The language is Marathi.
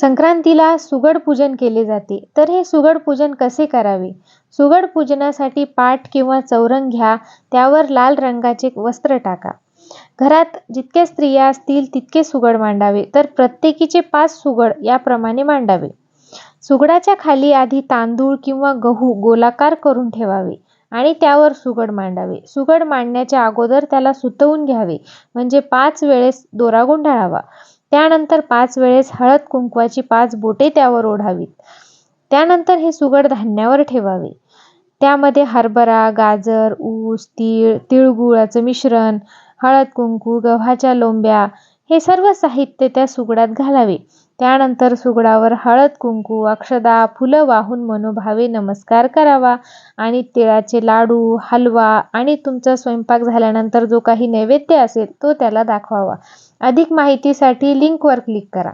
संक्रांतीला सुगड पूजन केले जाते. तर हे सुगड पूजन कसे करावे? सुगड पूजनासाठी पाट किंवा चौरंग घ्या. त्यावर लाल रंगाचे वस्त्र टाका. घरात जितक्या स्त्रिया असतील तितके सुगड मांडावे. तर प्रत्येकीचे 5 सुगड याप्रमाणे मांडावे. सुगडाच्या खाली आधी तांदूळ किंवा गहू गोलाकार करून ठेवावे आणि त्यावर सुगड मांडावे. सुगड मांडण्याच्या अगोदर त्याला सुतवून घ्यावे, म्हणजे 5 वेळेस दोरा गुंडाळावा. त्यानंतर 5 वेळेस हळद कुंकवाची 5 बोटे त्यावर ओढावीत. त्यानंतर हे सुगड धान्यावर ठेवावे. त्यामध्ये हरभरा, गाजर, ऊस, तीळ, तिळगुळाचं मिश्रण, हळद कुंकू, गव्हाच्या लोंब्या हे सर्व साहित्य त्या सुगडात घालावे. त्यानंतर सुगडावर हळद कुंकू, अक्षदा, फुलं वाहून मनोभावे नमस्कार करावा आणि तिळाचे लाडू, हलवा आणि तुमचा स्वयंपाक झाल्यानंतर जो काही नैवेद्य असेल तो त्याला दाखवावा. अधिक माहितीसाठी लिंकवर क्लिक करा.